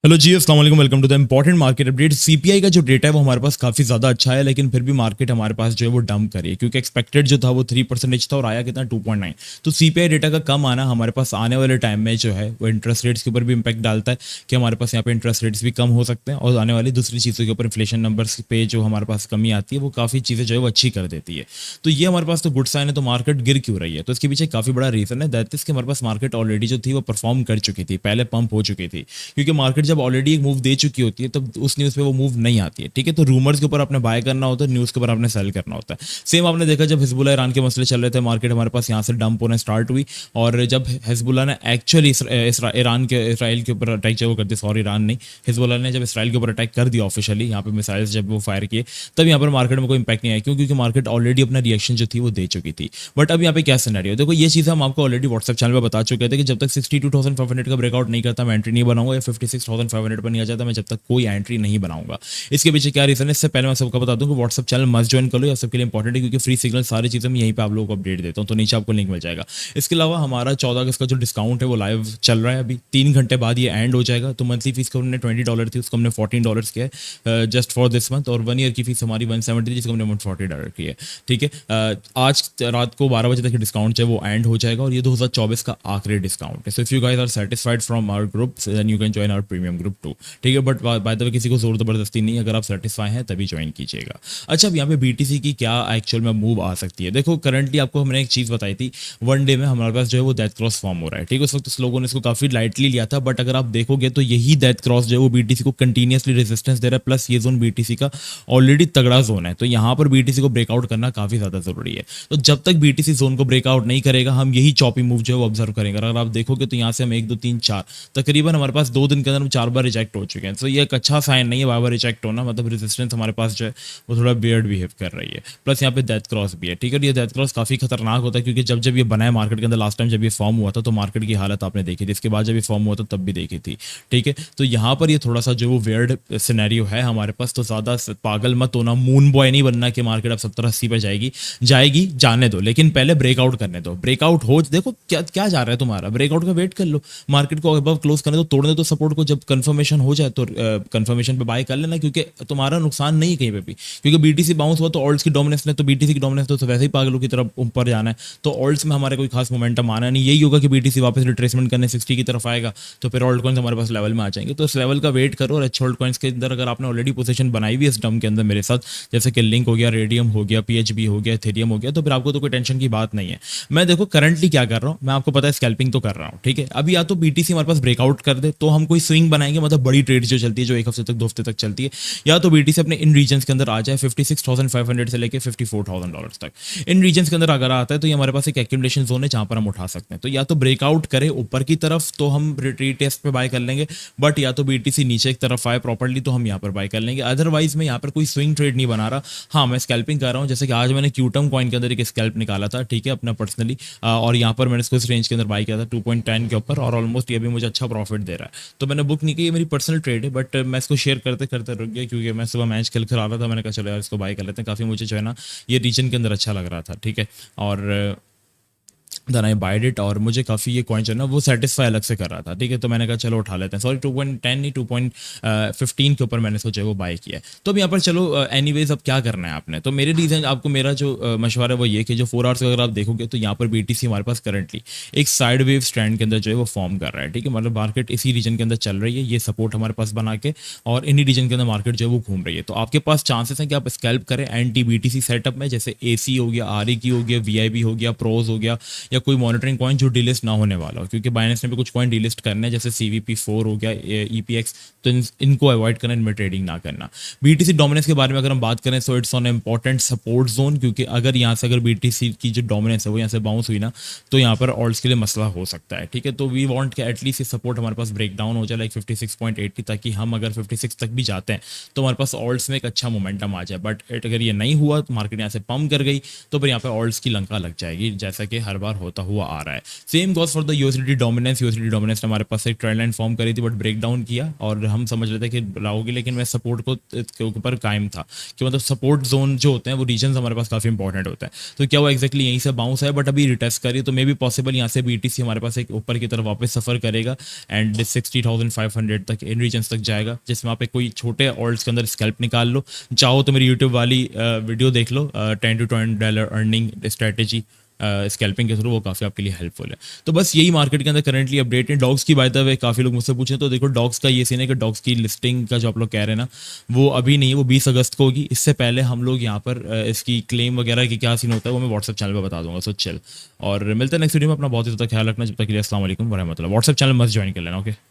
Hello जी, अस्सलाम वालेकुम, welcome to the important market update. CPI का जो डेटा है वो हमारे पास काफ़ी ज़्यादा अच्छा है, लेकिन फिर भी मार्केट हमारे पास जो है वो डंप करी है, क्योंकि एक्सपेक्टेड जो था वो 3% था और आया कितना 2.9। तो सीपीआई डेटा का कम आना हमारे पास आने वाले टाइम में जो है वो इंटरेस्ट रेट्स के ऊपर भी इंपैक्ट डालता है कि हमारे पास यहाँ पे इंटरेस्ट रेट्स भी कम हो सकते हैं, और आने वाली दूसरी चीज़ों के ऊपर इन्फ्लेशन नंबर्स पे जो हमारे पास कमी आती है वो काफ़ी चीज़ें जो है वो अच्छी कर देती है। तो ये हमारे पास तो गुड साइन है। तो मार्केट गिर क्यों रही है? तो इसके पीछे काफ़ी बड़ा रीज़न है, दैट इज कि हमारे पास मार्केट ऑलरेडी जो थी वो परफॉर्म कर चुकी थी, पहले पंप हो चुकी थी, क्योंकि मार्केट जब ऑलरेडी एक मूव दे चुकी होती है तब उस न्यूज़ पे वो मूव नहीं आती है। ठीक है, तो रूमर्स के ऊपर आपने बाय करना होता है, न्यूज़ के ऊपर आपने सेल करना होता है। सेम आपने देखा जब हिजबुल्लाह ईरान के मसले चल रहे थे, मार्केट हमारे पास यहाँ से डंप होने स्टार्ट हुई, और जब हिजबुल्लाह ने एक्चुअली इसराइल के ऊपर अटैक जब वो कर दिया, सॉरी ईरान नहीं, हिजबुल्लाह ने जब इसराइल के ऊपर अटैक कर दिया ऑफिशियली, यहाँ पे मिसाइल्स जब वो फायर किए, तब यहाँ पर मार्केट में कोई इंपैक्ट नहीं आया। क्यों? क्योंकि मार्केट ऑलरेडी अपना रिएक्शन जो थी वो दे चुकी थी। बट अब यहाँ पे क्या सिनेरियो, देखो ये चीज़ हम आपको ऑलरेडी व्हाट्सएप चैनल पर बता चुके थे कि जब तक 62,500 का ब्रेकआउट नहीं करता मैं एंट्री नहीं बनाऊंगा, या 56,500 पर नहीं आ जाता मैं जब तक कोई एंट्री नहीं बनाऊंगा। इसके पीछे क्या रीजन है, इससे पहले मैं सबको बता दूं कि व्हाट्सएप चैनल मस्ट ज्वाइन कर लो, या सबके लिए इंपॉर्टेंट है, क्योंकि फ्री सिग्नल सारी चीज़ें मैं यहीं पे आप लोगों को अपडेट देता हूं, तो नीचे आपको लिंक मिल जाएगा। इसके अलावा हमारा 14 अगस्त का जो डिस्काउंट है वो लाइव चल रहा है, अभी 3 घंटे बाद ये एंड हो जाएगा। तो मंथली फीस को हमने $20 थी, उसको हमने $14 किया है जस्ट फॉर दिस मंथ, और 1 ईयर की फीस हमारी 170 थी, जिसको हमने $40 की है। ठीक है, आज रात को 12 बजे तक डिस्काउंट है वो एंड हो जाएगा, और ये 2024 का आखिरी डिस्काउंट है। So if you guys are satisfied from our group then you can join our premium group too. ठीक है, बट बाय द वे किसी को जोर जबरदस्ती नहीं, अगर आप सेटिस्फाई हैं तभी ज्वाइन कीजिएगा। अच्छा, अब यहाँ पे बीटीसी की क्या एक्चुअल में मूव आ सकती है? देखो करंटली आपको हमने एक चीज़ बताई थी, वन डे में हमारे पास जो है वो डेथ क्रॉस फॉर्म हो रहा है। ठीक है, उस वक्त लोगों ने इसको काफ़ी लाइटली लिया था, बट अगर आप देखोगे तो यही डेथ क्रॉस जो है वो बीटीसी को कंटिन्यूसली रेजिस्टेंस दे रहा है, प्लस ये जोन बीटीसी का ऑलरेडी तगड़ा जोन है, तो यहाँ पर बीटीसी को ब्रेकआउट करना काफ़ी ज़्यादा जरूरी है। तो जब तक बीटीसी जोन को ब्रेकआउट नहीं करेगा हम यही चॉपी मूव जो है वो ऑब्जर्व करेंगे। अगर आप देखोगे तो यहाँ से हम 1 2 3 4 तकरीबन हमारे पास 2 दिन के अंदर 4 बार रिजेक्ट हो चुके हैं। तो ये एक अच्छा साइन नहीं है बार बार रिजेक्ट होना, मतलब रेजिस्टेंस हमारे पास जो है वो थोड़ा बियर्ड बिहेव कर रही है। प्लस यहाँ पे डेथ क्रॉस भी है। ठीक है, ये डेथ क्रॉस काफ़ी खतरनाक होता है, क्योंकि जब जब ये बना है मार्केट के अंदर लास्ट टाइम जब ये फॉर्म हुआ था तो मार्केट की हालत आपने देखी थी, इसके बाद जब ये फॉर्म हुआ था तब भी देखी थी। ठीक है, तो यहाँ पर ये थोड़ा सा जो वो वियर्ड सिनेरियो है हमारे पास, तो ज़्यादा पागल मत होना, मून बॉय नहीं बनना कि मार्केट अब 70-80 पर जाएगी। जाएगी, जाने दो, लेकिन पहले ब्रेकआउट करने दो। ब्रेकआउट हो, देखो क्या क्या जा रहा है तुम्हारा, ब्रेकआउट का वेट कर लो, मार्केट को अबव क्लोज करने दो, तोड़ने दो सपोर्ट को, जब कंफर्मेशन हो जाए तो कंफर्मेशन पे बाय कर लेना, क्योंकि तुम्हारा नुकसान नहीं है कहीं पे भी। क्योंकि बीटीसी बाउंस हुआ तो ऑल्ट्स की डोमिनेंस ने, तो बीटीसी की डोमिनेंस तो वैसे ही पागलों की तरफ ऊपर जाना है, तो ऑल्ट्स में हमारे कोई खास मोमेंटम आना नहीं। यही होगा कि बीटीसी वापस रिट्रेसमेंट करने 60 की तरफ आएगा, तो फिर ऑल्ट कॉइन्स हमारे पास लेवल में आ जाएंगे। तो इस लेवल का वेट करो, और अच्छे ऑल्ट कॉइन्स के अंदर अगर आपने ऑलरेडी पोजीशन बनाई हुई है इस डम के अंदर मेरे साथ, जैसे कि लिंक हो गया, रेडियम हो गया, पीएचबी हो गया, एथेरियम हो गया, तो फिर आपको तो कोई टेंशन की बात नहीं है। मैं देखो करंटली क्या कर रहा हूँ, मैं आपको पता है स्कैल्पिंग तो कर रहा हूँ। ठीक है, अभी या तो बीटीसी हमारे पास ब्रेकआउट कर दे तो हम कोई स्विंग बनाएंगे, मतलब बड़ी ट्रेड जो चलती है जो 1 हफ्ते तक 2 हफ्ते तक चलती है, या तो बीटीसी अपने इन रीजन के अंदर आ जाए 56,500 से लेकर $54,000 तक। इन रीजन के अंदर अगर आता है तो ये हमारे पास एक एक्यूमुलेशन जोन है जहां पर हम उठा सकते हैं। तो या तो ब्रेकआउट करे ऊपर की तरफ तो हम रिट्रीट टेस्ट पे बाय कर लेंगे, बट या तो बीटीसी नीचे की तरफ आए प्रॉपर्ली तो हम यहाँ पर बाय कर लेंगे। अदरवाइज मैं यहाँ पर कोई स्विंग ट्रेड नहीं बना रहा। हाँ, मैं स्कैल्पिंग कर रहा हूँ, जैसे कि आज मैंने क्यूटम कॉइन के अंदर एक स्कैल्प निकाला था, ठीक है, अपना पर्सनली, और यहाँ पर मैंने इसको इस रेंज के अंदर बाय किया था 2.10 के ऊपर, और ऑलमोस्ट ये भी मुझे अच्छा प्रॉफिट दे रहा है। तो मैंने बुक नहीं की, ये मेरी पर्सनल ट्रेड है, बट मैं इसको शेयर करते करते रुक गया, क्योंकि मैं सुबह मैच खेल कर आ रहा था, मैंने कहा चलो यार इसको बाय कर लेते हैं, काफ़ी मुझे जो है ना ये रीजन के अंदर अच्छा लग रहा था। ठीक है, और देन आई बाइड इट, और मुझे काफ़ी ये कॉइन जो है ना वो सेटिस्फाई अलग से कर रहा था। ठीक है, तो मैंने कहा चलो उठा लेते हैं, सॉरी 2.10 नहीं 2.15 के ऊपर मैंने सोचा वो बाय किया है। तो अब यहाँ पर चलो एनीवेज अब क्या करना है आपने, तो मेरे रीज़न आपको मेरा जो मशवरा है वो ये कि जो 4 आवर्स अगर आप देखोगे तो यहाँ पर बीटीसी हमारे पास करंटली एक साइड वेव स्टैंड के अंदर जो है वो फॉर्म कर रहा है। ठीक है, मतलब मार्केट इसी रीजन के अंदर चल रही है, ये सपोर्ट हमारे पास बना के, और इन्हीं रीजन के अंदर मार्केट जो है वो घूम रही है। तो आपके पास चांसेस हैं कि आप स्कैल्प करें एंटी बीटीसी सेटअप में, जैसे एसी हो गया, आरई हो गया, वीआईबी हो गया, प्रोज हो गया, या कोई मॉनिटरिंग कॉइन जो डिलिस्ट ना होने वाला हो, क्योंकि बाइनेंस ने भी कुछ कॉइन डिलिस्ट करने हैं, जैसे CVP4 हो गया, EPX, तो इनको अवॉइड करना, इनमें ट्रेडिंग ना करना। बीटीसी डोमिनेंस के बारे में अगर हम बात करें so it's on important support zone, क्योंकि अगर यहाँ से अगर बीटीसी की जो डोमिनेंस है वो यहाँ से बाउंस हुई ना तो यहाँ पर ऑल्ट्स के लिए मसला हो सकता है। ठीक है, तो वी वांट कि एटलीस्ट ये सपोर्ट हमारे पास ब्रेक डाउन हो जाए लाइक 56.80, ताकि हम अगर 56 तक भी जाते हैं तो हमारे पास ऑल्ट्स में एक अच्छा मोमेंटम आ जाए। बट अगर ये नहीं हुआ तो मार्केट यहाँ से पम्प कर गई तो फिर यहाँ पे ऑल्ट्स की लंका लग जाएगी, जैसा कि हर बार होता हुआ आ रहा है। Same goes for the USDT dominance. USDT dominance ने हमारे पास एक ट्रेंड लाइन फॉर्म करी थी बट ब्रेक डाउन किया और हम समझ रहे थे कि लाओगे, लेकिन मैं सपोर्ट को के ऊपर कायम था कि मतलब सपोर्ट जोन जो होते हैं वो रीजन हमारे पास काफ़ी इंपॉर्टेंट होता है। तो क्या वो एक्जैक्टली यहीं से बाउंस है बट अभी रिटेस्ट करी, तो मे बी पॉसिबल यहाँ से बीटीसी हमारे पास एक ऊपर की तरफ वापस सफ़र करेगा एंड 60,500 तक इन रीजन्स तक जाएगा, जिसमें आप एक कोई छोटे ऑल्ट्स के अंदर स्कैल्प निकाल लो। चाहो तो मेरी यूट्यूब वाली वीडियो देख लो, $10 to $20 अर्निंग स्ट्रेटेजी स्कैल्पिंग के थ्रू, वो काफ़ी आपके लिए हेल्पफुल है। तो बस यही मार्केट के अंदर करंटली अपडेट है। डॉग्स की बाय द वे काफ़ी लोग मुझसे पूछे, तो देखो डॉग्स का ये सीन है कि डॉग्स की लिस्टिंग का जो आप लोग कह रहे हैं ना, वो अभी नहीं है, वो 20 अगस्त को होगी। इससे पहले हम लोग यहाँ पर इसकी क्लेम वगैरह की क्या सीन होता है वो मैं व्हाट्सएप चैनल पर बता दूंगा। सो चल, और मिलते हैं नेक्स्ट वीडियो में। अपना बहुत ही ज़्यादा ख्याल रखना, जब तक के लिए अस्सलाम वालेकुम वरहमतुल्लाह। व्हाट्सएप चैनल मस्त ज्वाइन कर लेना। ओके।